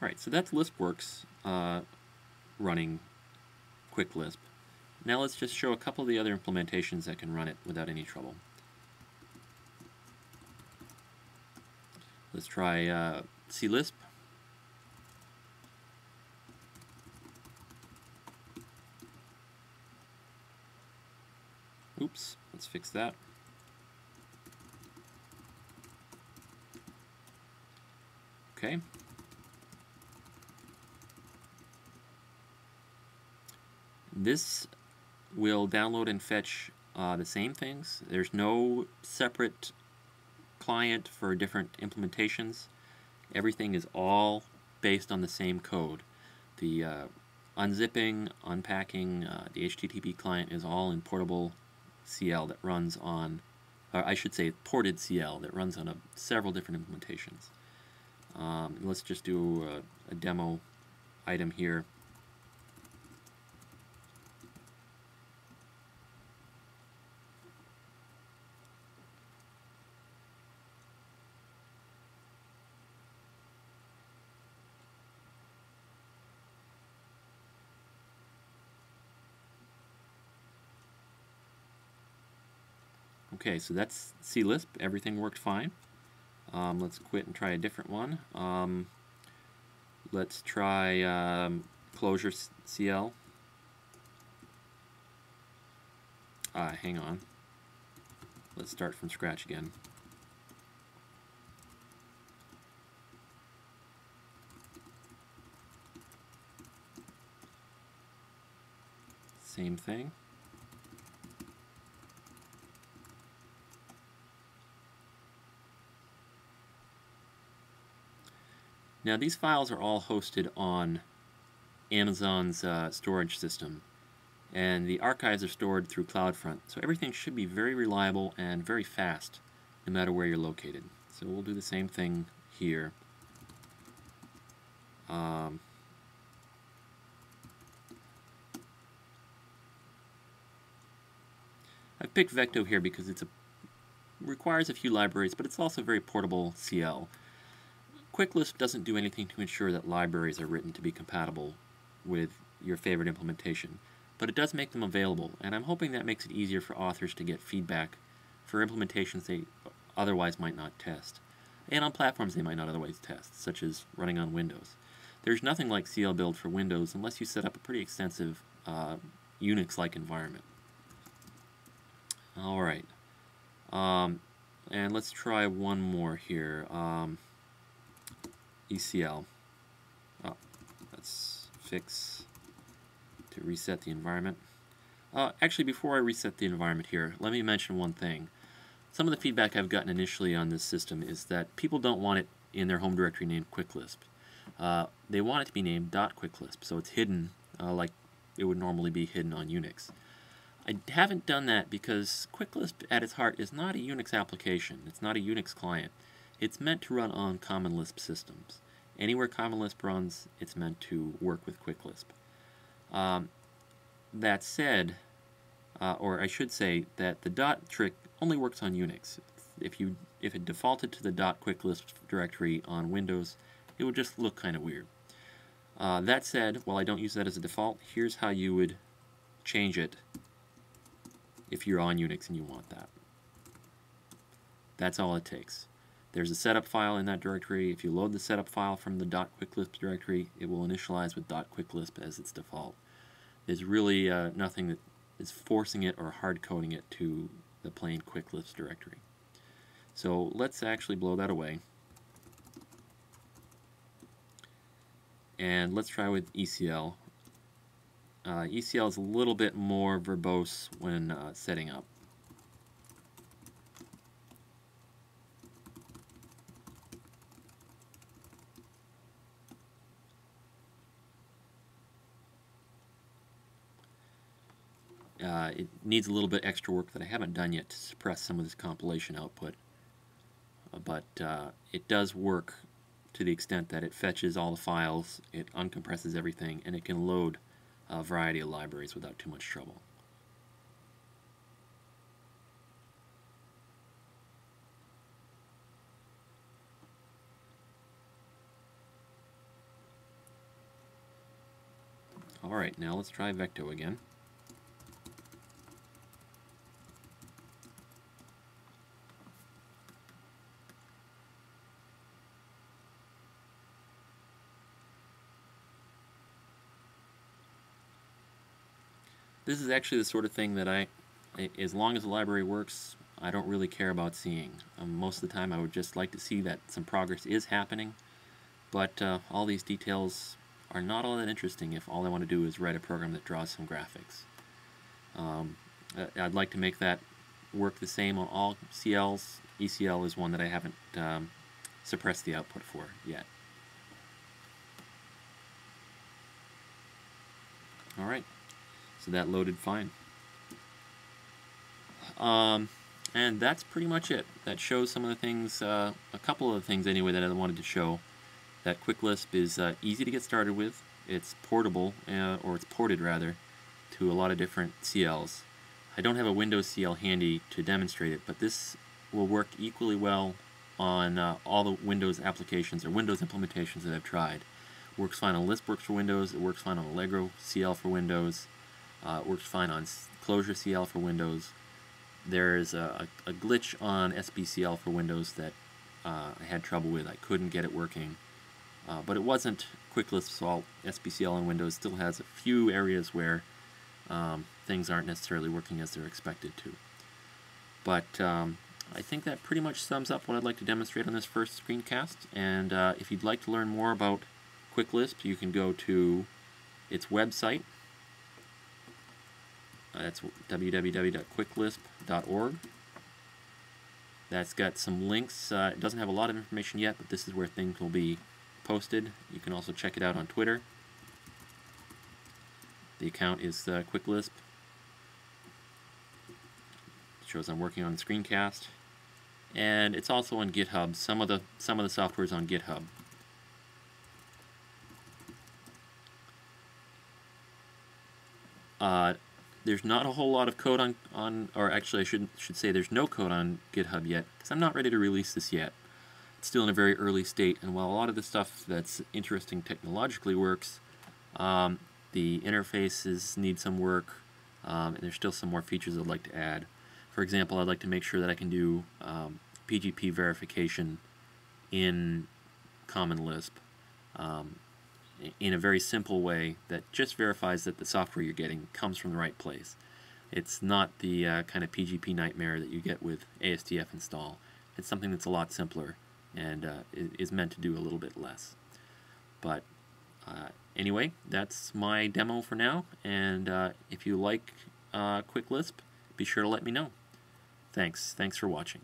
Alright, so that's LispWorks running Quicklisp. Now let's just show a couple of the other implementations that can run it without any trouble. Let's try CLisp. Oops, let's fix that. Okay. This will download and fetch the same things. There's no separate client for different implementations. Everything is all based on the same code. The unzipping, unpacking, the HTTP client is all in portable CL that runs on, or I should say ported CL that runs on several different implementations. Let's just do a demo item here. Okay, so that's CLisp. Everything worked fine. Let's quit and try a different one. Let's try Closure CL. Hang on. Let's start from scratch again. Same thing. Now these files are all hosted on Amazon's storage system, and the archives are stored through CloudFront, so everything should be very reliable and very fast no matter where you're located. So we'll do the same thing here. I've picked Vecto here because it requires a few libraries, but it's also very portable CL. Quicklisp doesn't do anything to ensure that libraries are written to be compatible with your favorite implementation, but it does make them available, and I'm hoping that makes it easier for authors to get feedback for implementations they otherwise might not test, and on platforms they might not otherwise test, such as running on Windows. There's nothing like CL Build for Windows unless you set up a pretty extensive Unix-like environment. Alright, and let's try one more here. ECL. Let's fix to reset the environment. Actually, before I reset the environment here, let me mention one thing. Some of the feedback I've gotten initially on this system is that people don't want it in their home directory named Quicklisp. They want it to be named .quicklisp, so it's hidden like it would normally be hidden on Unix. I haven't done that because Quicklisp at its heart is not a Unix application. It's not a Unix client. It's meant to run on Common Lisp systems. Anywhere Common Lisp runs, it's meant to work with Quicklisp. That said, or I should say that the dot trick only works on Unix. If it defaulted to the .quicklisp directory on Windows, it would just look kind of weird. That said, while I don't use that as a default, here's how you would change it if you're on Unix and you want that. That's all it takes. There's a setup file in that directory. If you load the setup file from the .quicklisp directory, it will initialize with .quicklisp as its default. There's really nothing that is forcing it or hard-coding it to the plain Quicklisp directory. So let's actually blow that away. And let's try with ECL. ECL is a little bit more verbose when setting up. It needs a little bit extra work that I haven't done yet to suppress some of this compilation output. But it does work to the extent that it fetches all the files, it uncompresses everything, and it can load a variety of libraries without too much trouble. Alright, now let's try Vecto again. This is actually the sort of thing that as long as the library works, I don't really care about seeing. Most of the time I would just like to see that some progress is happening, but all these details are not all that interesting if all I want to do is write a program that draws some graphics. I'd like to make that work the same on all CLs. ECL is one that I haven't suppressed the output for yet. Alright, so that loaded fine. And that's pretty much it. That shows some of the things, a couple of the things anyway that I wanted to show. That Quicklisp is easy to get started with. It's portable, or it's ported rather, to a lot of different CLs. I don't have a Windows CL handy to demonstrate it, but this will work equally well on all the Windows applications or Windows implementations that I've tried. It works fine on LispWorks for Windows, it works fine on Allegro CL for Windows, it works fine on Clojure CL for Windows. There is a glitch on SBCL for Windows that I had trouble with. I couldn't get it working. But it wasn't Quicklisp's fault. SBCL on Windows still has a few areas where things aren't necessarily working as they're expected to. But I think that pretty much sums up what I'd like to demonstrate on this first screencast. And if you'd like to learn more about Quicklisp, you can go to its website. That's www.quicklisp.org. That's got some links. It doesn't have a lot of information yet, but this is where things will be posted. You can also check it out on Twitter. The account is Quicklisp. It shows I'm working on the screencast, and it's also on GitHub. Some of the software is on GitHub. There's not a whole lot of code on or actually I should say there's no code on GitHub yet, because I'm not ready to release this yet. It's still in a very early state, and while a lot of the stuff that's interesting technologically works, the interfaces need some work, and there's still some more features I'd like to add. For example, I'd like to make sure that I can do PGP verification in Common Lisp in a very simple way that just verifies that the software you're getting comes from the right place. It's not the kind of PGP nightmare that you get with ASDF install. It's something that's a lot simpler and is meant to do a little bit less. But anyway, that's my demo for now, and if you like Quicklisp, be sure to let me know. Thanks for watching.